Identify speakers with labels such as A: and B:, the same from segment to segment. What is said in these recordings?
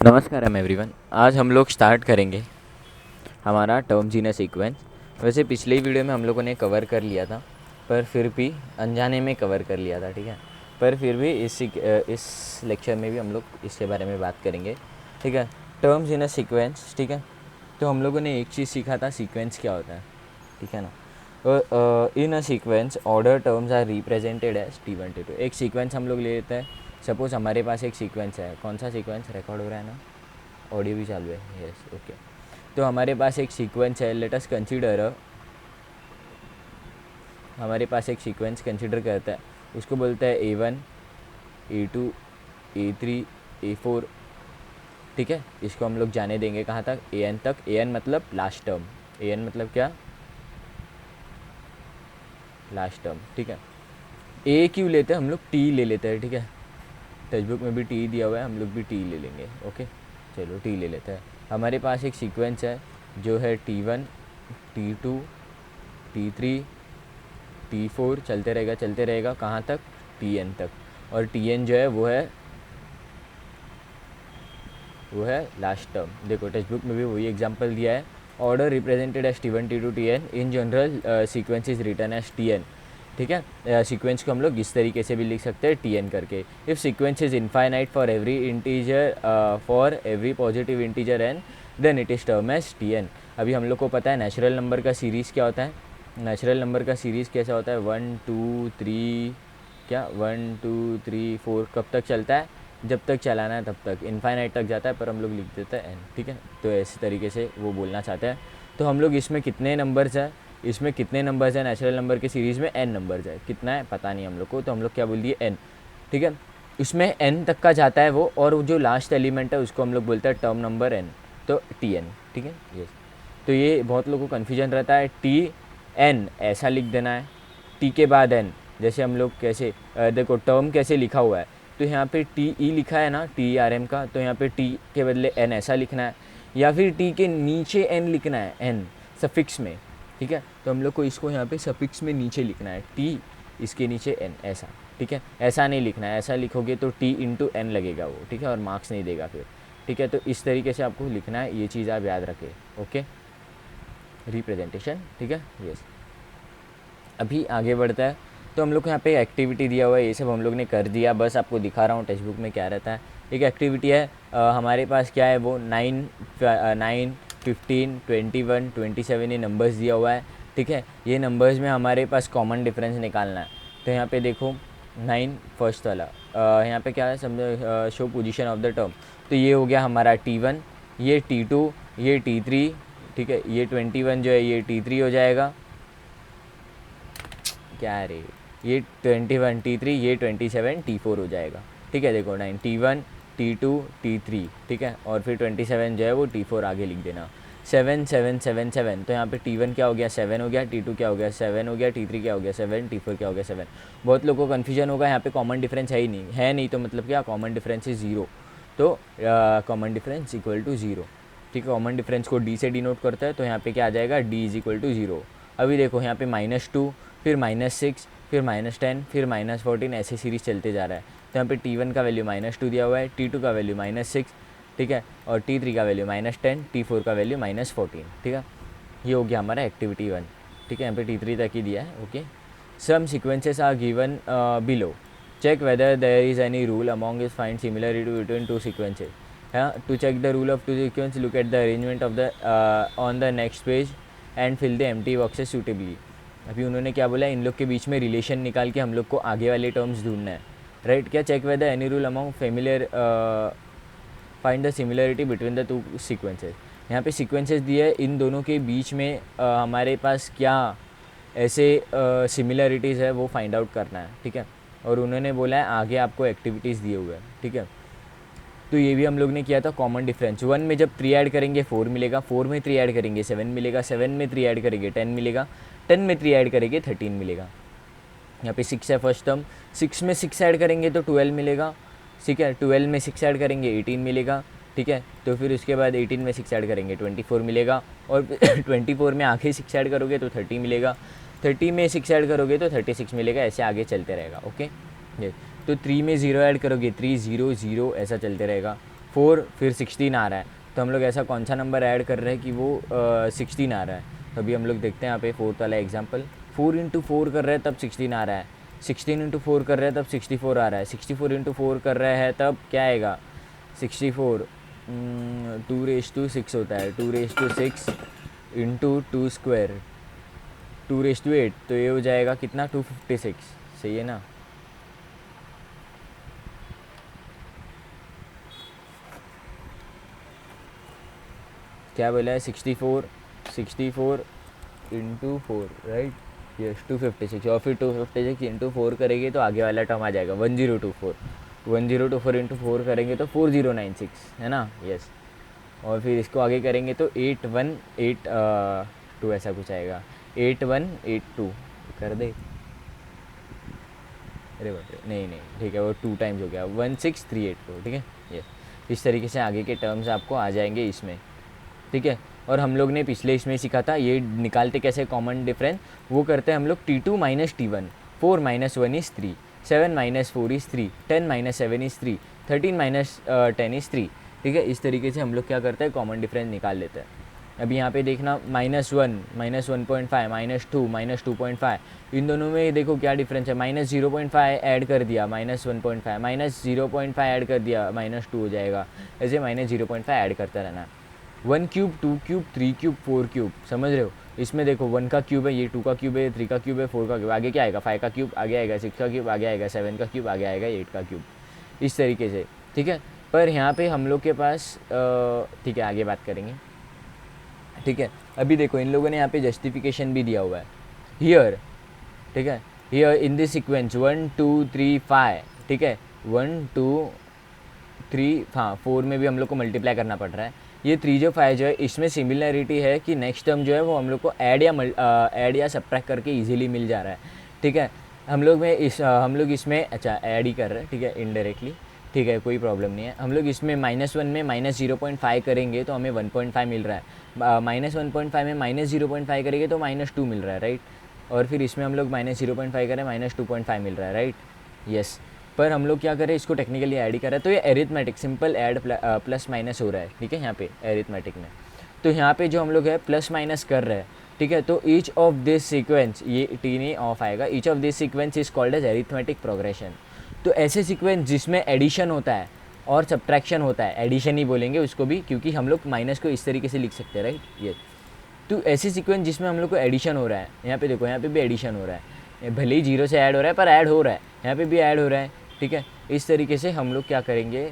A: नमस्कार एवरीवन। आज हम लोग स्टार्ट करेंगे हमारा टर्म जीनस सीक्वेंस। वैसे पिछले वीडियो में हम लोगों ने कवर कर लिया था, पर फिर भी अनजाने में कवर कर लिया था, ठीक है। पर फिर भी इस लेक्चर में भी हम लोग इसके बारे में बात करेंगे, ठीक है। टर्म जीनस सीक्वेंस, ठीक है। तो हम लोगों ने एक चीज़ सीखा था, सीक्वेंस क्या होता है, ठीक है ना। In a sequence order terms are represented as T1 T2। एक सीक्वेंस हम लोग ले लेते हैं। सपोज हमारे पास एक सीक्वेंस है, कौन सा सीक्वेंस रिकॉर्ड हो रहा है ना, ऑडियो भी चालू है, यस ओके। तो हमारे पास एक सीक्वेंस है, लेट अस कंसीडर, हमारे पास एक सीक्वेंस कंसीडर करता है, उसको बोलता है A1 A2 A3 A4, ठीक है। इसको हम लोग जाने देंगे कहाँ तक, AN तक। AN मतलब लास्ट टर्म, AN मतलब क्या, लास्ट टर्म, ठीक है। ए क्यों लेते हैं हम लोग, टी ले लेते हैं, ठीक है। टेक्स्ट बुक में भी टी दिया हुआ है, हम लोग भी टी ले लेंगे, ओके। चलो टी ले लेते हैं। हमारे पास एक सीक्वेंस है जो है T1 T2 T3 T4, चलते रहेगा कहाँ तक, TN तक। और TN जो है वो है लास्ट टर्म। देखो टेक्स्ट बुक में भी वही एग्जांपल दिया है, order represented as T1 T2 TN, in general sequence is written as TN, ठीक है। सीक्वेंस को हम लोग इस तरीके से भी लिख सकते हैं TN करके। If sequence is infinite for every integer, for every positive integer n, then it is term as TN। अभी हम लोग को पता है नेचुरल नंबर का सीरीज़ क्या होता है, नेचुरल नंबर का सीरीज़ कैसा होता है, 1 2 3, क्या 1 2 3 4 कब तक चलता है, जब तक चलाना है तब तक, इनफाइनाइट तक जाता है, पर हम लोग लिख देते हैं n, ठीक है। तो ऐसे तरीके से वो बोलना चाहते हैं। तो हम लोग इसमें कितने नंबर्स हैं, इसमें कितने नंबर्स हैं, नेचुरल नंबर की सीरीज़ में n नंबर्स है, कितना है पता नहीं हम लोग को, तो हम लोग क्या बोल दिए n, ठीक है। इसमें n तक का जाता है वो, और जो लास्ट एलिमेंट है उसको हम लोग बोलते हैं टर्म नंबर n, तो Tn, ठीक है। यस, तो ये बहुत लोगों को कन्फ्यूजन रहता है, Tn ऐसा लिख देना है, t के बाद n। जैसे हम लोग कैसे देखो टर्म कैसे लिखा हुआ है, तो यहाँ पे TE लिखा है ना TRM का, तो यहाँ पे t के बदले n ऐसा लिखना है, या फिर t के नीचे n लिखना है, n सफिक्स में, ठीक है। तो हम लोग को इसको यहाँ पे सफिक्स में नीचे लिखना है, t इसके नीचे n ऐसा, ठीक है। ऐसा नहीं लिखना है, ऐसा लिखोगे तो t इंटू n लगेगा वो, ठीक है, और मार्क्स नहीं देगा फिर, ठीक है। तो इस तरीके से आपको लिखना है, ये चीज़ आप याद रखें, ओके। रिप्रेजेंटेशन, ठीक है, यस। अभी आगे बढ़ता है, तो हम लोग को यहाँ पे एक्टिविटी दिया हुआ है, ये सब हम लोग ने कर दिया, बस आपको दिखा रहा हूँ टेक्स्ट बुक में क्या रहता है। एक एक्टिविटी है, हमारे पास क्या है वो 9 15 21 27 ये नंबर्स दिया हुआ है, ठीक है। ये नंबर्स में हमारे पास कॉमन डिफरेंस निकालना है। तो यहाँ पे देखो 9 फर्स्ट वाला, यहाँ पे क्या है, समझो show position of the term, तो ये हो गया हमारा T1, ये T2, ये T3, ठीक है। ये 21 जो है ये T3 हो जाएगा, क्या रे, ये 21 T3, ये 27 T4 हो जाएगा, ठीक है। देखो 9 T1 T2 T3, ठीक है, और फिर 27 जो है वो T4 आगे लिख देना। 7 7 7 7, तो यहाँ पे T1 क्या हो गया 7 हो गया, T2 क्या हो गया 7 हो गया, T3 क्या हो गया 7, T4 क्या हो गया 7। बहुत लोगों को कन्फ्यूजन होगा, यहाँ पे कॉमन डिफरेंस है ही नहीं, है नहीं तो मतलब क्या, कॉमन डिफरेंस इज ज़ीरो, तो common difference equal to zero, ठीक है। कॉमन डिफरेंस को D से डिनोट करता है, तो यहाँ पे क्या आ जाएगा, D is equal to zero. अभी देखो यहाँ पे -2, फिर -6, फिर -10, फिर -14, ऐसे सीरीज चलते जा रहा है। तो यहाँ पे T1 का वैल्यू -2 दिया हुआ है, T2 का वैल्यू -6, ठीक है, और T3 का वैल्यू -10, T4 का वैल्यू -14, ठीक है। ये हो गया हमारा एक्टिविटी 1, ठीक है। यहाँ पे T3 तक ही दिया है, okay. Some sequences are given below, check whether there is any rule among is find similarity between two sequences. To check the rule of two sequence, look at the arrangement of the on the next page and fill the empty boxes suitably. अभी उन्होंने क्या बोला, इन लोग के बीच में relation निकाल के हम लोग को आगे वाले टर्म्स ढूंढना है, राइट। क्या check whether any rule among familiar, find the similarity between the two sequences. यहाँ पे सीक्वेंसेस दिए है, इन दोनों के बीच में हमारे पास क्या ऐसे सिमिलरिटीज़ है वो फाइंड आउट करना है, ठीक है। और उन्होंने बोला है आगे आपको एक्टिविटीज़ दिए हुए हैं, ठीक है। तो ये भी हम लोग ने किया था, कॉमन डिफरेंस 1 में जब 3 ऐड करेंगे 4 मिलेगा, 4 में 3 ऐड करेंगे 7 मिलेगा, 7 में 3 ऐड करेंगे 10 मिलेगा, 10 में 3 ऐड करेंगे 13 मिलेगा। यहाँ पे 6 है फर्स्ट टर्म, 6 में 6 ऐड करेंगे तो 12 मिलेगा, ठीक है। 12 में 6 ऐड करेंगे 18 मिलेगा, ठीक है। तो फिर उसके बाद 18 में 6 ऐड करेंगे 24 मिलेगा, और 24 में आगे 6 ऐड करोगे तो 30 मिलेगा, 30 में 6 ऐड करोगे तो 36 मिलेगा, ऐसे आगे चलते रहेगा, ओके। ये तो 3 में 0 ऐड करोगे 3 0 0, ऐसा चलते रहेगा। 4 फिर 16 आ रहा है, तो हम लोग ऐसा कौन सा नंबर ऐड कर रहे हैं कि वो 16 आ रहा है। तो अभी हम लोग देखते हैं यहाँ पे 4th वाला एग्जाम्पल, 4 इंटू 4 कर रहे हैं तब 16 आ रहा है, 16 इंटू 4 कर रहे हैं तब 64 आ रहा है, 64 इंटू 4 कर रहे हैं तब क्या आएगा 64 2 रेज़ टू 6 होता है, 2 raise to 6 into 2 square 2 raise to 8, तो ये हो जाएगा कितना 256, सही है ना। क्या बोला है 64 इंटू 4 राइट, यस 256, और फिर 256 इंटू 4 करेंगे तो आगे वाला टर्म आ जाएगा 1024, 1024 इंटू 4 करेंगे तो 4096 है ना, यस। और फिर इसको आगे करेंगे तो 8182 ऐसा कुछ आएगा, 8182 कर दे, अरे बाप रे, नहीं नहीं ठीक है, वो 2 टाइम्स हो गया, 16384, ठीक है ये। इस तरीके से आगे के टर्म्स आपको आ जाएंगे इसमें, ठीक है। और हम लोग ने पिछले इसमें सीखा था ये निकालते कैसे कॉमन डिफरेंस, वो करते हैं हम लोग T2 minus T1, 4 minus 1 is 3, 7 minus 4 is 3, 10 minus 7 is 3, 13 minus 10 is 3, ठीक है। इस तरीके से हम लोग क्या करते हैं कॉमन डिफरेंस निकाल लेते हैं। अभी यहाँ पे देखना -1, -1.5, -2, -2.5, इन दोनों में देखो क्या डिफरेंस है, -0.5 ऐड कर दिया -1.5, -0.5 ऐड कर दिया -2 हो जाएगा, ऐसे -0.5 ऐड करता रहना है। 1 क्यूब, 2 क्यूब, 3 क्यूब, 4 क्यूब, समझ रहे हो। इसमें देखो 1 का क्यूब है, ये 2 का क्यूब है, 3 का क्यूब है, 4 का क्यूब, आगे क्या आएगा 5 का क्यूब आगे आएगा, 6 का क्यूब आगे आएगा, 7 का क्यूब आगे आएगा, 8 का क्यूब, इस तरीके से, ठीक है। पर यहाँ पे हम लोग के पास ठीक है आगे बात करेंगे, ठीक है। अभी देखो इन लोगों ने यहाँ पे जस्टिफिकेशन भी दिया हुआ है हियर, ठीक है, हियर इन दिस सीक्वेंस 1 2 3 5, ठीक है, 1 2 3, हाँ 4 में भी हम लोग को मल्टीप्लाई करना पड़ रहा है। ये 3 जो 5 जो है इसमें सिमिलरिटी है कि नेक्स्ट टर्म जो है वो हम लोग को ऐड या सब्ट्रैक्ट करके इजीली मिल जा रहा है, ठीक है। हम लोग इसमें अच्छा ऐड ही कर रहे हैं, ठीक है, इनडायरेक्टली, ठीक है, कोई प्रॉब्लम नहीं है। हम लोग इसमें -1 में -0.5 करेंगे तो हमें 1.5 मिल रहा है, -1.5 में -0.5 करेंगे तो -2 मिल रहा है, राइट। और फिर इसमें हम लोग -0.5 करें -2.5 मिल रहा है, राइट, यस। पर हम लोग क्या करें इसको टेक्निकली ऐड ही कर रहे हैं, तो ये arithmetic simple add plus minus हो रहा है, ठीक है, यहाँ पे एरिथमेटिक में। तो यहाँ पे जो हम लोग है प्लस माइनस कर रहे हैं, ठीक है। तो ईच ऑफ दिस सीक्वेंस, ये टी नहीं ऑफ आएगा, each of this sequence is called as arithmetic progression. तो ऐसे सीक्वेंस जिसमें एडिशन होता है और सब्ट्रैक्शन होता है, एडिशन ही बोलेंगे उसको भी, क्योंकि हम लोग माइनस को इस तरीके से लिख सकते हैं, राइट, ये। तो ऐसी सीक्वेंस जिसमें हम लोग को एडिशन हो रहा है, यहाँ पे देखो यहाँ पे भी एडिशन हो रहा है, भले ही 0 से ऐड हो रहा है पर ऐड हो रहा है, यहाँ पे भी ऐड हो रहा है, ठीक है। इस तरीके से हम लोग क्या करेंगे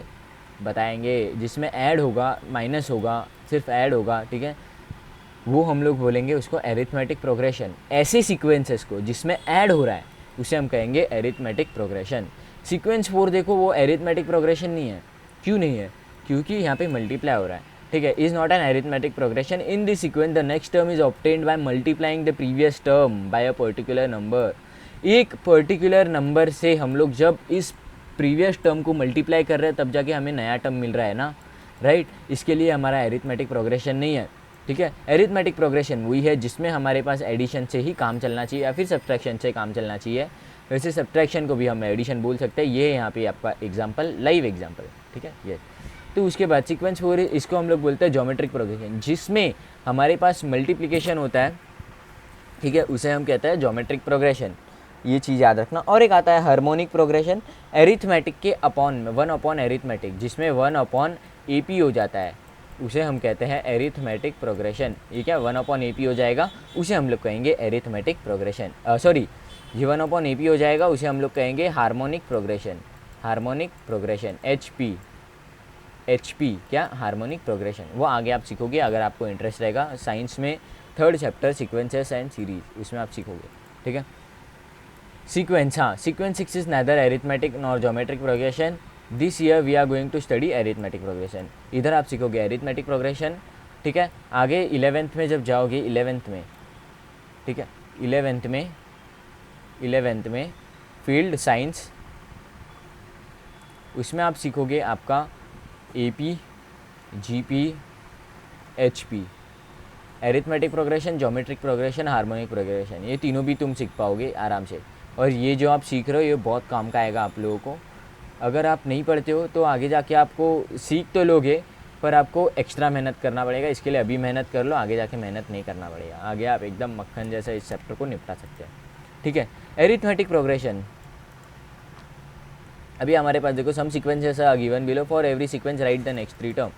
A: बताएंगे, जिसमें ऐड होगा माइनस होगा, सिर्फ ऐड होगा, ठीक है, वो हम लोग बोलेंगे उसको एरिथमेटिक प्रोग्रेशन। ऐसे सीक्वेंसेस को जिसमें ऐड हो रहा है उसे हम कहेंगे एरिथमेटिक प्रोग्रेशन। सीक्वेंस 4 देखो वो एरिथमेटिक प्रोग्रेशन नहीं है, क्यों नहीं है, क्योंकि यहाँ पे मल्टीप्लाई हो रहा है, ठीक है। Is not an arithmetic progression, in this sequence the next term is obtained by multiplying the previous term by a particular number. एक पर्टिकुलर नंबर से हम लोग जब इस प्रीवियस टर्म को मल्टीप्लाई कर रहे हैं तब जाके हमें नया टर्म मिल रहा है ना, राइट। इसके लिए हमारा एरिथमेटिक प्रोग्रेशन नहीं है, ठीक है। एरिथमेटिक प्रोग्रेशन वही है जिसमें हमारे पास एडिशन से ही काम चलना चाहिए या फिर सब्ट्रैक्शन से काम चलना चाहिए। वैसे सब्ट्रैक्शन को भी हम एडिशन बोल सकते हैं, ये यहाँ पे आपका एग्जांपल, लाइव एग्जांपल, ठीक है, ये। तो उसके बाद सीक्वेंस 4 इसको हम लोग बोलते हैं ज्योमेट्रिक प्रोग्रेशन, जिसमें हमारे पास मल्टीप्लिकेशन होता है, ठीक है, उसे हम कहते हैं ज्योमेट्रिक प्रोग्रेशन, ये चीज़ याद रखना। और एक आता है हार्मोनिक प्रोग्रेशन, एरिथमेटिक के अपॉन में 1 अपॉन एरिथमेटिक, जिसमें 1 अपॉन AP हो जाता है, उसे हम कहते हैं एरिथमेटिक प्रोग्रेशन। ये क्या 1 अपॉन AP हो जाएगा, उसे हम लोग कहेंगे एरिथमेटिक प्रोग्रेशन, सॉरी ये 1 अपॉन AP हो जाएगा, उसे हम लोग कहेंगे harmonic progression, harmonic progression, HP क्या हार्मोनिक प्रोग्रेशन। वो आगे आप सीखोगे अगर आपको इंटरेस्ट रहेगा, साइंस में 3rd chapter sequences and series, उसमें आप सीखोगे, ठीक है। सीक्वेंस, हाँ, sequence 6 is neither arithmetic nor geometric progression. This year we are going to study arithmetic progression. इधर आप सीखोगे एरिथमेटिक प्रोग्रेशन, ठीक है। आगे 11th में जब जाओगे, 11th में, ठीक है, 11th में फील्ड साइंस, उसमें आप सीखोगे आपका AP, GP, HP, arithmetic progression, geometric progression, harmonic progression, ये तीनों भी तुम सीख पाओगे आराम से। और ये जो आप सीख रहे हो ये बहुत काम का आएगा आप लोगों को, अगर आप नहीं पढ़ते हो तो आगे जाके आपको सीख तो लोगे पर आपको एक्स्ट्रा मेहनत करना पड़ेगा। इसके लिए अभी मेहनत कर लो, आगे जाके मेहनत नहीं करना पड़ेगा। आगे आप एकदम मक्खन जैसा इस चैप्टर को निपटा सकते हैं, ठीक है। एरिथमेटिक प्रोग्रेशन, अभी हमारे पास देखो some sequences are given below, for every sequence write the next 3 term.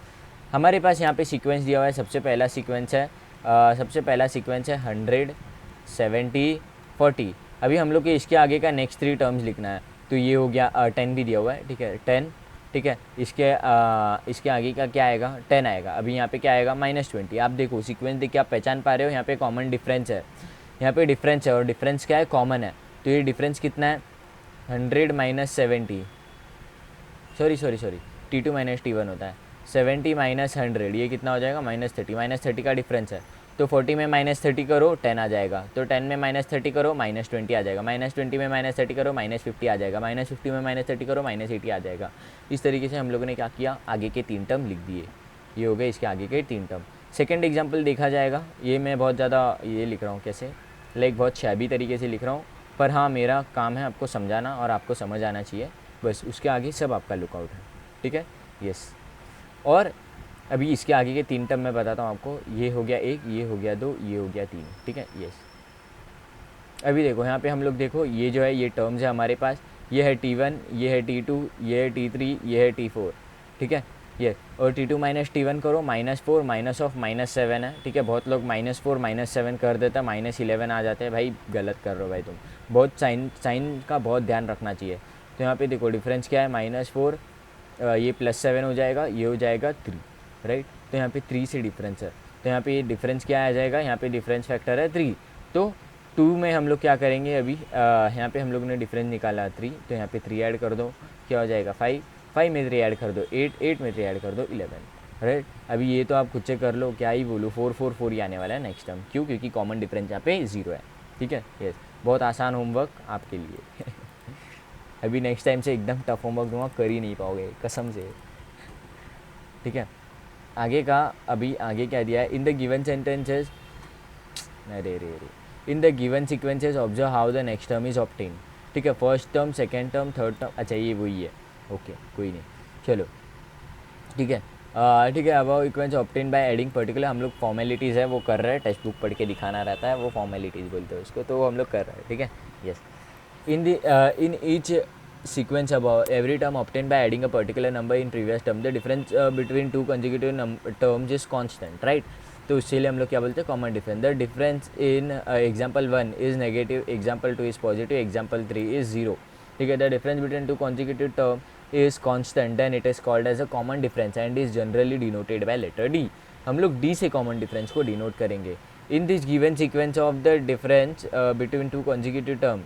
A: हमारे पास यहाँ पे सीक्वेंस दिया हुआ है। सबसे पहला सीक्वेंस है 100, 70, 40। अभी हम लोग के इसके आगे का नेक्स्ट 3 टर्म्स लिखना है। तो ये हो गया 10 भी दिया हुआ है, ठीक है, 10, ठीक है। इसके आगे का क्या आएगा, 10 आएगा। अभी यहाँ पे क्या आएगा, -20। आप देखो सीक्वेंस देख के आप पहचान पा रहे हो, यहाँ पे कॉमन डिफरेंस है, यहाँ पे डिफरेंस है और डिफरेंस क्या है, कॉमन है। तो ये डिफरेंस कितना है, 100 - 70, सॉरी T2 - T1 होता है। 70 - 100 ये कितना हो जाएगा, -30। -30 का डिफरेंस है तो 40 में -30 करो 10 आ जाएगा। तो 10 में -30 करो -20 आ जाएगा। -20 में -30 करो -50 आ जाएगा। -50 में -30 करो -80 आ जाएगा। इस तरीके से हम लोगों ने क्या किया, आगे के 3 टर्म लिख दिए। ये हो गए इसके आगे के 3 टर्म। सेकेंड एग्जाम्पल देखा जाएगा। ये मैं बहुत ज़्यादा ये लिख रहा हूँ कैसे, लाइक बहुत शैबी तरीके से लिख रहा हूँ, पर हाँ मेरा काम है आपको समझाना और आपको समझ आना चाहिए, बस उसके आगे सब आपका लुकआउट है, ठीक है, यस। और अभी इसके आगे के 3 टर्म मैं बताता हूँ आपको। ये हो गया 1, ये हो गया 2, ये हो गया 3, ठीक है, यस। अभी देखो यहाँ पे हम लोग देखो ये जो है ये टर्म्स है हमारे पास। ये है T1, ये है T2, ये है T3, ये है T4, ठीक है, ये। और T2 - T1 करो -4 -7 है, ठीक है। बहुत लोग -4 -7 कर देता है, -11 आ जाते हैं। भाई गलत कर रहे हो भाई तुम, बहुत साइन का बहुत ध्यान रखना चाहिए। तो यहाँ पे देखो डिफरेंस क्या है, -4, ये +7 हो जाएगा, ये हो जाएगा 3, राइट। तो यहाँ पे 3 से डिफरेंस है, तो यहाँ पे ये डिफरेंस क्या आ जाएगा, यहाँ पे डिफरेंस फैक्टर है 3। तो 2 में हम लोग क्या करेंगे, अभी यहाँ पे हम लोग ने डिफरेंस निकाला 3, तो यहाँ पे 3 ऐड कर दो, क्या हो जाएगा 5, 5 में 3 ऐड कर दो 8, 8 में 3 ऐड कर दो 11, राइट। अभी ये तो आप खुद से कर लो, क्या ही बोलूँ, 4 4 4 ही आने वाला है नेक्स्ट टर्म। क्यों, क्योंकि कॉमन डिफरेंस यहाँ पे 0 है, ठीक है, यस। बहुत आसान होमवर्क आपके लिए अभी नेक्स्ट टाइम से एकदम टफ होमवर्क दूंगा, कर ही नहीं पाओगे कसम से, ठीक है। आगे का, अभी आगे क्या दिया है, इन द गिवन सेंटेंसेस, अरे in the given sequences observe how the next term is obtain, ठीक है। First term, second term, third term, अच्छा ये वही है, ओके कोई नहीं, चलो ठीक है। ठीक है, अब इक्वेंस ऑब्टेन बाय एडिंग पर्टिकुलर, हम लोग फॉर्मेलिटीज़ है वो कर रहे हैं, टेक्स्ट बुक पढ़ के दिखाना रहता है, वो फॉर्मेलिटीज़ बोलते हैं उसको, तो वो हम लोग कर रहे हैं, ठीक है, yes. In each sequence above, every term obtained by adding a particular number in previous term, the difference between two consecutive terms is constant, right? तो उसके लिए हम लोग क्या बोलते हैं, common difference. The difference in example 1 is negative, example 2 is positive, example 3 is 0, ठीक है। The difference between two consecutive term is constant, then it is called as a common difference and is generally denoted by letter D. हम लोग D से common difference को denote करेंगे। In this given sequence of the difference between two consecutive term,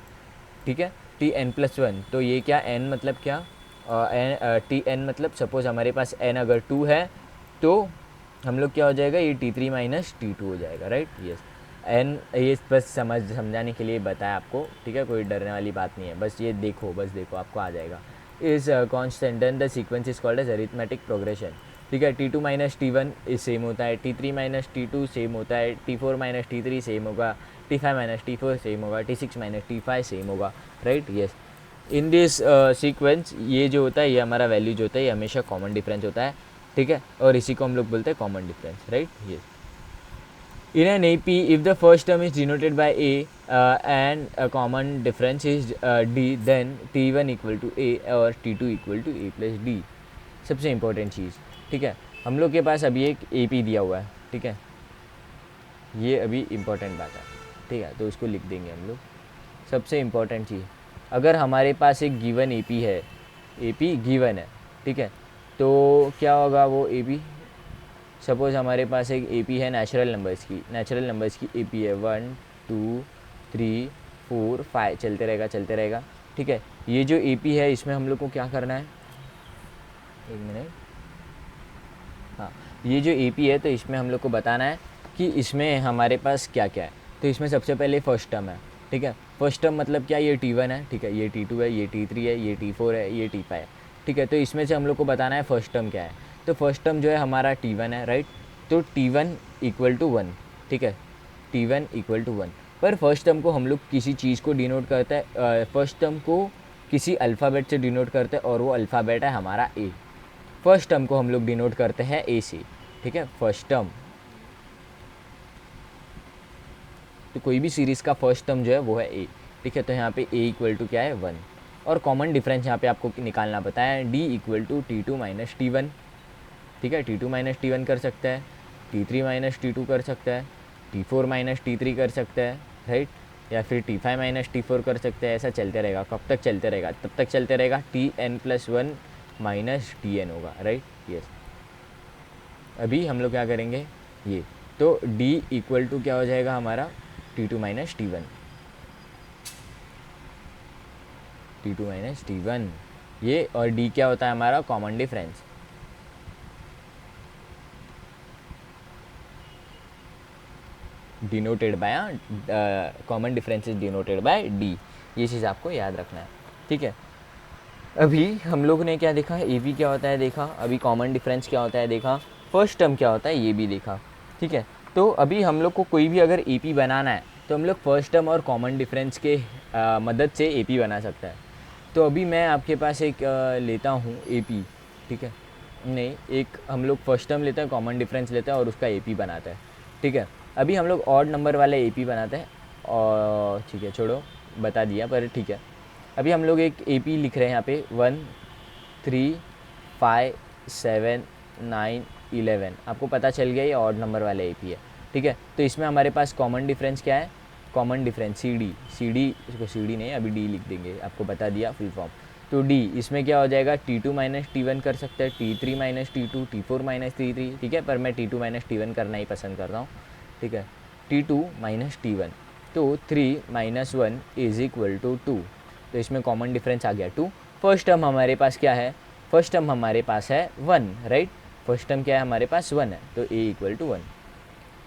A: ठीक है, Tn+1, तो ये क्या, n मतलब क्या, Tn मतलब सपोज हमारे पास n अगर 2 है तो हम लोग क्या हो जाएगा, ये T3 - T2 हो जाएगा, राइट, यस। n ये बस समझाने के लिए बताया आपको, ठीक है, कोई डरने वाली बात नहीं है, बस ये देखो, बस देखो आपको आ जाएगा। Is constant, then the sequence is called as arithmetic progression, ठीक है। T2 - T1 सेम होता है, T3 - T2 सेम होता है, T4 - T3 सेम होगा, T5 - T4 सेम होगा, T6 - T5 सेम होगा, right, yes. In this sequence ये जो होता है, ये हमारा वैल्यू जो होता है, ये हमेशा कॉमन डिफरेंस होता है, ठीक है, और इसी को हम लोग बोलते हैं common difference, right, yes. In an AP, if the first term is denoted by A and a common difference is D, then T1 equal to A और T2 equal to A plus D। सबसे important चीज़, ठीक है, हम लोग के पास अभी एक AP दिया हुआ है, ठीक है, ये अभी इम्पोर्टेंट बात है, ठीक है, तो उसको लिख देंगे हम लोग। सबसे इम्पोर्टेंट चीज़, अगर हमारे पास एक गिवन AP है, AP गिवन है, ठीक है, तो क्या होगा वो AP, सपोज़ हमारे पास एक AP है नेचुरल नंबर्स की AP है 1 2 3 4 5, चलते रहेगा, ठीक है। ये जो AP है इसमें हम लोग को क्या करना है, एक मिनट, हाँ, ये जो AP है तो इसमें हम लोग को बताना है कि इसमें हमारे पास क्या क्या है। तो इसमें सबसे पहले फर्स्ट टर्म है, ठीक है, फर्स्ट टर्म मतलब क्या, ये T1 है, ठीक है, ये T2 है, ये T3 है, ये T4 है, ये T5 है, ठीक है। तो इसमें से हम लोग को बताना है फर्स्ट टर्म क्या है। तो फर्स्ट टर्म जो है हमारा T1 है, राइट, तो T1 इक्वल टू 1, ठीक है, T1 इक्वल टू 1। पर फर्स्ट टर्म को हम लोग किसी चीज़ को डिनोट करता है, फर्स्ट टर्म को किसी अल्फ़ाबेट से डिनोट करते हैं और वो अल्फ़ाबेट है हमारा ए। फर्स्ट टर्म को हम लोग डिनोट करते हैं ए से, ठीक है, फर्स्ट टर्म। तो कोई भी सीरीज़ का फर्स्ट टर्म जो है वो है ए, ठीक है। तो यहाँ पे ए इक्वल टू क्या है 1, और कॉमन डिफरेंस यहाँ पे आपको निकालना बताया D equal to T2 minus T1, ठीक है। T2 माइनस T1 कर सकता है, T3 माइनस T2 कर सकता है, T4 माइनस T3 कर सकता है, राइट, या फिर T5 माइनस T4 कर सकते हैं। ऐसा चलते रहेगा। कब तक चलते रहेगा? तब तक चलते रहेगा Tn+1 माइनस Tn होगा, राइट, यस। अभी हम लोग क्या करेंगे, ये तो d इक्वल टू क्या हो जाएगा हमारा T2 minus T1, T2 minus T1 ये, और d क्या होता है हमारा common difference. Denoted by common difference is denoted bye D, ये चीज़ आपको याद रखना है, ठीक है। अभी हम लोग ने क्या देखा, ए बी क्या होता है देखा, अभी कॉमन डिफरेंस क्या होता है देखा, फर्स्ट टर्म क्या होता है ये भी देखा, ठीक है। तो अभी हम लोग को कोई भी अगर ए पी बनाना है तो हम लोग फर्स्ट टर्म और कॉमन डिफरेंस के मदद से ए पी बना सकता है। तो अभी मैं आपके पास एक लेता हूँ ए पी, ठीक है, नहीं, एक हम लोग फर्स्ट टर्म लेते हैं, कॉमन डिफरेंस लेते हैं और उसका ए पी बनाते हैं, ठीक है। अभी हम लोग ऑड नंबर वाले ए पी बनाते हैं, और ठीक है, छोड़ो, बता दिया, पर ठीक है। अभी हम लोग एक ए पी लिख रहे हैं यहाँ पे 1 3 5 7 9 11, आपको पता चल गया ये ऑड नंबर वाला ए पी है, ठीक है। तो इसमें हमारे पास कॉमन डिफरेंस क्या है, कॉमन डिफरेंस सी डी, इसको सी डी नहीं, अभी डी लिख देंगे, आपको बता दिया फुल फॉर्म। तो डी इसमें क्या हो जाएगा, T2 माइनस T1 कर सकते हैं, T3 minus T2, T4 minus T3, ठीक है, पर मैं T2 माइनस T1 करना ही पसंद करता हूँ, ठीक है। T2 माइनस T1, तो 3 माइनस 1 इज इक्वल टू 2, तो इसमें कॉमन डिफरेंस आ गया 2। फर्स्ट टर्म हमारे पास क्या है, फर्स्ट टर्म हमारे पास है 1, राइट, फर्स्ट टर्म क्या है हमारे पास 1 है, तो a इक्वल टू 1।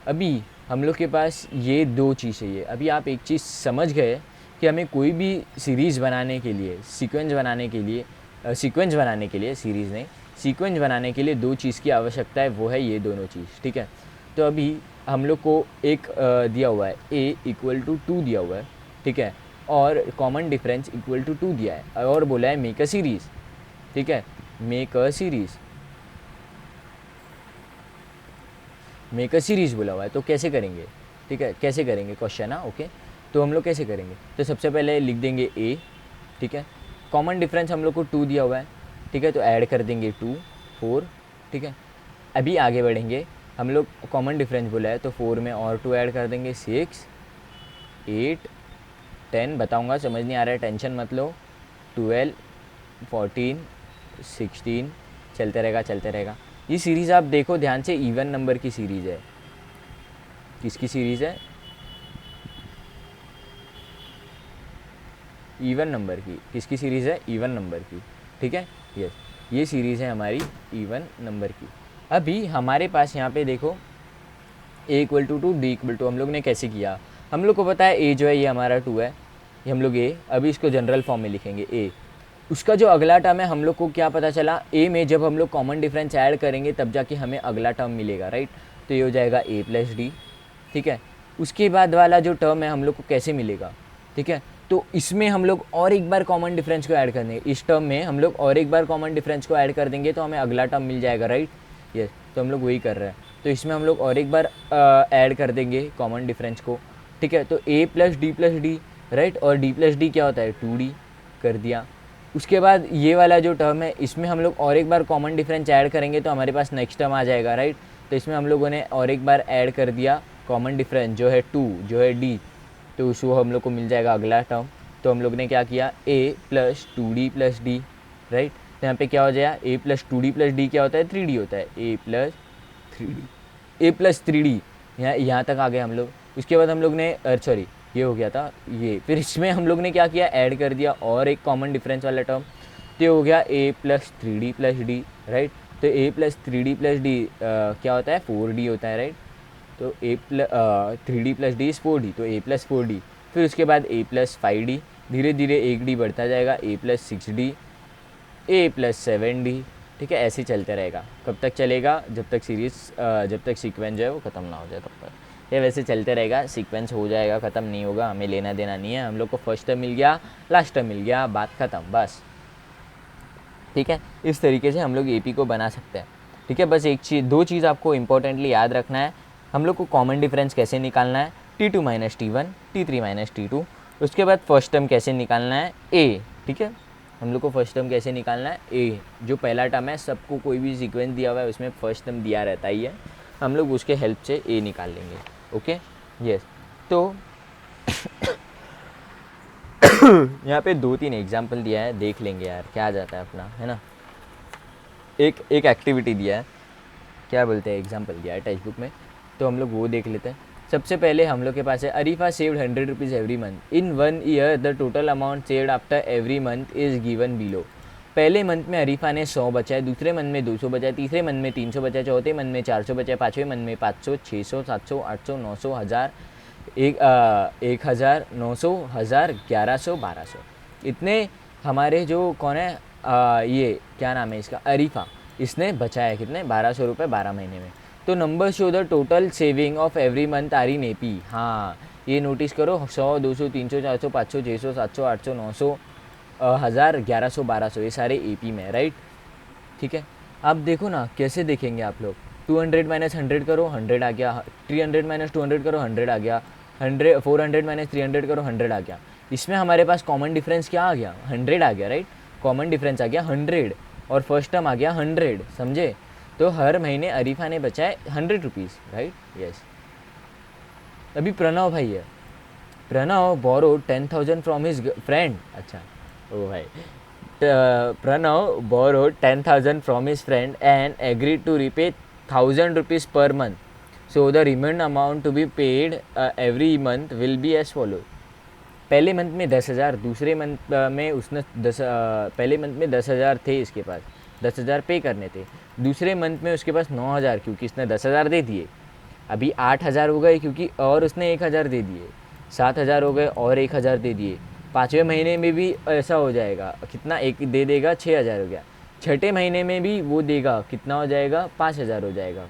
A: अभी हम लोग के पास ये दो चीज़ चाहिए। अभी आप एक चीज़ समझ गए कि हमें कोई भी सीरीज़ बनाने के लिए, सीक्वेंस बनाने के लिए, सीरीज़ नहीं, सीक्वेंस बनाने के लिए दो चीज़ की आवश्यकता है, वो है ये दोनों चीज़, ठीक है। तो अभी हम लोग को एक दिया हुआ है a इक्वल टू 2 दिया हुआ है, ठीक है, और कॉमन डिफरेंस इक्वल टू 2 दिया है, और बोला है मेक अ सीरीज़, ठीक है, make a series, make a series बोला हुआ है। तो कैसे करेंगे, ठीक है, कैसे करेंगे क्वेश्चन, हाँ, ओके। तो हम लोग कैसे करेंगे, तो सबसे पहले लिख देंगे a, ठीक है, कॉमन डिफरेंस हम लोग को 2 दिया हुआ है, ठीक है, तो ऐड कर देंगे 2 4, ठीक है। अभी आगे बढ़ेंगे, हम लोग कॉमन डिफरेंस बोला है तो 4 में और 2 ऐड कर देंगे, 6 8 10, बताऊंगा, समझ नहीं आ रहा है टेंशन मत लो, 12 14 16, चलते रहेगा। ये सीरीज़ आप देखो ध्यान से, इवन नंबर की सीरीज़ है। किसकी सीरीज़ है, इवन नंबर की। किसकी सीरीज़ है, इवन नंबर की, ठीक है, यस, ये सीरीज़ है हमारी इवन नंबर की। अभी हमारे पास यहाँ पे देखो a equal to 2 d equal to, हम लोग ने कैसे किया, हम लोग को पता है a जो है ये हमारा 2 है, ये हम लोग a, अभी इसको जनरल फॉर्म में लिखेंगे a। उसका जो अगला टर्म है, हम लोग को क्या पता चला, a में जब हम लोग कॉमन डिफरेंस ऐड करेंगे तब जाके हमें अगला टर्म मिलेगा, राइट। तो ये हो जाएगा a प्लस डी, ठीक है। उसके बाद वाला जो टर्म है हम लोग को कैसे मिलेगा, ठीक है, तो इसमें हम लोग और एक बार कॉमन डिफरेंस को ऐड कर देंगे, इस टर्म में हम लोग और एक बार कॉमन डिफरेंस को ऐड कर देंगे तो हमें अगला टर्म मिल जाएगा, राइट, यस। तो हम लोग वही कर रहे हैं, तो इसमें हम लोग और एक बार ऐड कर देंगे कॉमन डिफरेंस को, ठीक है। तो a प्लस डी, राइट, और d प्लस डी क्या होता है 2d, कर दिया। उसके बाद ये वाला जो टर्म है, इसमें हम लोग और एक बार कॉमन डिफरेंस ऐड करेंगे तो हमारे पास नेक्स्ट टर्म आ जाएगा, राइट। तो इसमें हम लोगों ने और एक बार ऐड कर दिया कॉमन डिफरेंस जो है 2, जो है d, तो उसको हम लोग को मिल जाएगा अगला टर्म। तो हम लोग ने क्या किया, a plus 2d plus D, right. तो यहाँ पे क्या हो जाएगा, a plus 2d plus D क्या होता है 3d होता है, a प्लस 3d, यहाँ तक आ गए हम लोग। उसके बाद हम लोग ने सॉरी, ये हो गया था ये, फिर इसमें हम लोग ने क्या किया, ऐड कर दिया और एक कॉमन डिफरेंस वाला टर्म, तो हो गया a plus 3d plus D, right. तो a plus 3d plus D क्या होता है 4d होता है, राइट। तो a plus 3d plus D is 4d, तो a प्लस 4d, फिर उसके बाद a प्लस 5d, धीरे धीरे 1d बढ़ता जाएगा, a plus 6d, a plus 7d, ठीक है, ऐसे चलते रहेगा। कब तक चलेगा, जब तक सीरीज़ जब तक सीक्वेंस जो है वो ख़त्म ना हो जाए तब तक, ये वैसे चलते रहेगा, सीक्वेंस हो जाएगा, ख़त्म नहीं होगा, हमें लेना देना नहीं है। हम लोग को फर्स्ट टर्म मिल गया, लास्ट टर्म मिल गया, बात ख़त्म बस। ठीक है, इस तरीके से हम लोग एपी को बना सकते हैं। ठीक है, बस एक चीज़, दो चीज़ आपको इंपॉर्टेंटली याद रखना है। हम लोग को कॉमन डिफरेंस कैसे निकालना है, T2 minus T1, T3 minus T2। उसके बाद फर्स्ट टर्म कैसे निकालना है, ए। ठीक है, हम लोग को फर्स्ट टर्म कैसे निकालना है, ए। जो पहला टर्म है, सबको कोई भी सीक्वेंस दिया हुआ है उसमें फर्स्ट टर्म दिया रहता ही है, हम लोग उसके हेल्प से ए निकाल लेंगे। Okay, yes. तो यहाँ पे 2-3 एग्जाम्पल दिया है, देख लेंगे यार क्या आ जाता है अपना, है ना। एक एक्टिविटी दिया है, क्या बोलते हैं, एग्जाम्पल दिया है टेक्स्ट बुक में, तो हम लोग वो देख लेते हैं। सबसे पहले हम लोग के पास है Arifa saved 100 rupees every month in 1 year, the total amount saved after every month is given below. पहले मंथ में अरीफा ने 100 बचाए, दूसरे मंथ में 200 बचाए, तीसरे मंथ में 300 बचाए, चौथे मंथ में 400 बचाए, पाँचवें मंथ में 500, 600, 700, 800, 900, 1000, 1000, 900, 1000, 1100, 1200। इतने हमारे जो कौन है, ये क्या नाम है इसका, अरीफा, इसने बचाया कितने, 1200 रुपये 12 महीने में। तो number show the total saving of every month are in AP. हाँ, ये नोटिस करो, 100, 200, 300, 400, 500, 600, 700, 800, 900, 1000, 1100, 1200, ये सारे एपी में, राइट। ठीक है, अब देखो ना कैसे देखेंगे आप लोग, 200 माइनस 100 करो, 100 आ गया, 300 माइनस 200 करो, 100 आ गया, 400 माइनस 300 करो, 100 आ गया। इसमें हमारे पास कॉमन डिफरेंस क्या आ गया, 100 आ गया, राइट। कॉमन डिफरेंस आ गया 100 और फर्स्ट टर्म आ गया 100, समझे। तो हर महीने अरीफा ने बचाए 100 रुपीज़, राइट, यस। अभी प्रणव भाई है, Pranav borrow 10,000 from his friend. अच्छा, ओ भाई, Pranav borrow 10,000 from his friend and agreed to repay 1,000 rupees per month, so the remaining amount to be paid every month will be as follow. पहले month में 10,000, दूसरे month में उसने पहले मंथ में 10,000 थे इसके पास, 10,000 पे करने थे। दूसरे मंथ में उसके पास 9,000, क्योंकि इसने 10,000 दे दिए। अभी 8,000 हो गए क्योंकि और उसने 1,000 दे दिए। 7,000 हो गए और 1,000 दे दिए। पाँचवें महीने में भी ऐसा हो जाएगा, कितना एक दे देगा, 6,000 हो गया। छठे महीने में भी वो देगा, कितना हो जाएगा, 5,000 हो जाएगा।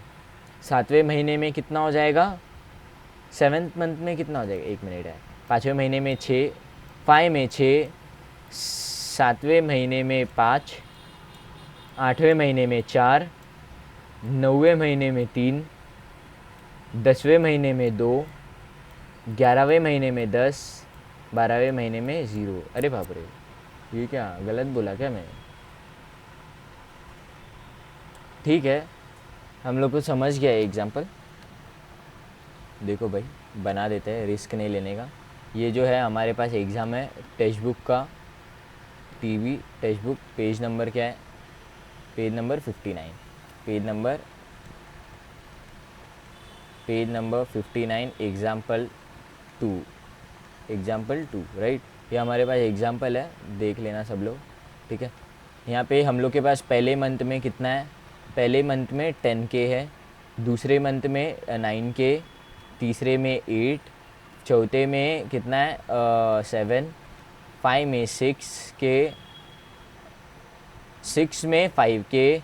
A: सातवें महीने में कितना हो जाएगा, 7th मंथ में कितना हो जाएगा, 1 मिनट है, पाँचवें महीने में 6, 5 में 6, सातवें महीने में 5, 8वें महीने में 4, 9वें महीने में 3, 10वें महीने में 2, 11वें महीने में 10, 12वें महीने में 0। अरे बाप रे, ये क्या गलत बोला क्या मैं। ठीक है, हम लोग को समझ गया एग्जाम्पल। देखो भाई, बना देते हैं, रिस्क नहीं लेने का। ये जो है हमारे पास एग्ज़ाम है टेक्स्ट बुक का, TV text book, page number क्या है, page number 59, page number 59, example 2, right. ये हमारे पास एग्जाम्पल है, देख लेना सब लोग। ठीक है, यहाँ पे हम लोग के पास पहले मंथ में कितना है, पहले मंथ में 10K है, दूसरे मंथ में 9K, तीसरे में 8, चौथे में कितना है 7, 5 में 6K, 6 में 5K,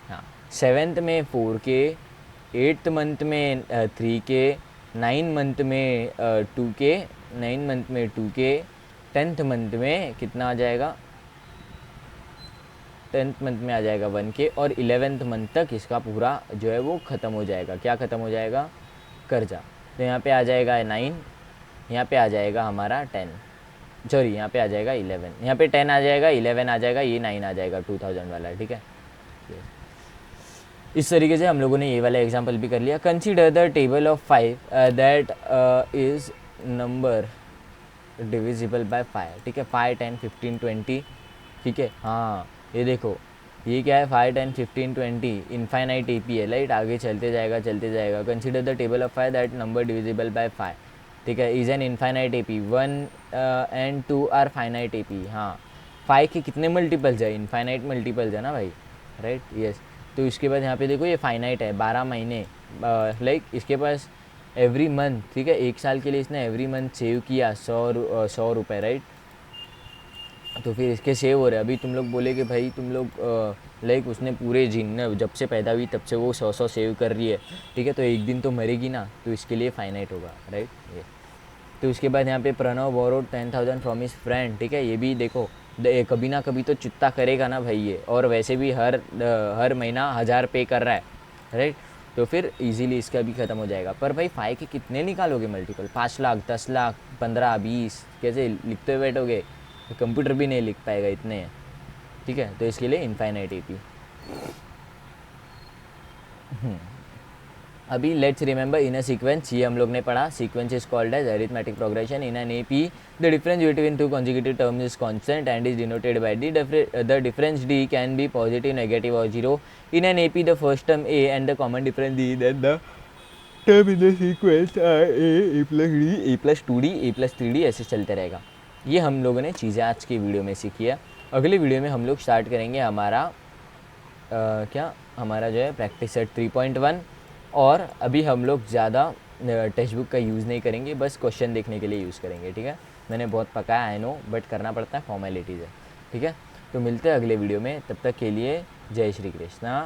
A: हाँ, 7th में 4K, 8th मंथ में 3K, 9 मंथ में 2K, 9 मंथ में 2K, 10th मंथ में कितना आ जाएगा, 10th मंथ में आ जाएगा 1K, और 11th मंथ तक इसका पूरा जो है वो ख़त्म हो जाएगा। क्या ख़त्म हो जाएगा, कर्जा। तो यहाँ पे आ जाएगा 9, यहाँ पे आ जाएगा हमारा 10, सॉरी यहाँ पे आ जाएगा 11, यहाँ पे 10 आ जाएगा, 11 आ जाएगा, ये 9 आ जाएगा 2000 वाला। ठीक है, इस तरीके से हम लोगों ने ये वाला एग्जाम्पल भी कर लिया। Consider the table of 5 that is number divisible by 5। ठीक है, 5, 10, 15, 20। ठीक है, हाँ ये देखो, ये क्या है, 5, 10, 15, 20, इनफाइनाइट एपी है, राइट। आगे चलते जाएगा। Consider the table of 5 that number divisible by 5। ठीक है, is an infinite AP, 1 and 2 are finite AP. हाँ, 5 के कितने मल्टीपल्स है, इनफाइनाइट मल्टीपल्स है ना भाई, राइट, यस। तो इसके बाद यहाँ पे देखो, ये फाइनाइट है, 12 महीने, लाइक इसके पास एवरी मंथ, ठीक है, 1 साल के लिए इसने एवरी मंथ सेव किया 100 रुपये, राइट। तो फिर इसके सेव हो रहे हैं। अभी तुम लोग बोले कि भाई तुम लोग लाइक उसने पूरे जिन जब से पैदा हुई तब से वो 100 सेव कर रही है, ठीक है, तो एक दिन तो मरेगी ना, तो इसके लिए फाइनाइट होगा, राइट। ये तो उसके बाद यहाँ पे Pranav borrowed 10,000 from his friend, ठीक है, ये भी देखो कभी ना कभी तो चुत्ता करेगा ना भाई ये, और वैसे भी हर महीना 1000 पे कर रहा है, राइट। तो फिर इजीली इसका भी ख़त्म हो जाएगा। पर भाई 5 के कितने निकालोगे मल्टीपल, 5 लाख, 10 लाख, 15, 20, कैसे लिखते हुए बैठोगे, कंप्यूटर भी नहीं लिख पाएगा इतने हैं, ठीक है। तो इसके लिए इनफाइनाइट एपी। अभी let's remember in a sequence, ये हम लोग ने पढ़ा, sequence is called as arithmetic progression in an AP, the difference between two consecutive terms is constant and is denoted by the difference D can be positive, negative और zero in an AP, the first term A and the common difference D, that the term in the sequence A plus D, A plus 2d, A plus 3d, ऐसे चलते रहेगा। ये हम लोगों ने चीज़ें आज की वीडियो में सीखी है। अगली वीडियो में हम लोग स्टार्ट करेंगे हमारा क्या हमारा जो है प्रैक्टिस सेट 3.1, और अभी हम लोग ज़्यादा टेक्स्ट बुक का यूज़ नहीं करेंगे, बस क्वेश्चन देखने के लिए यूज़ करेंगे, ठीक है। मैंने बहुत पकाया, आई नो, बट करना पड़ता है, फॉर्मेलिटीज़ है, ठीक है। तो मिलते हैं अगले वीडियो में, तब तक के लिए जय श्री कृष्णा।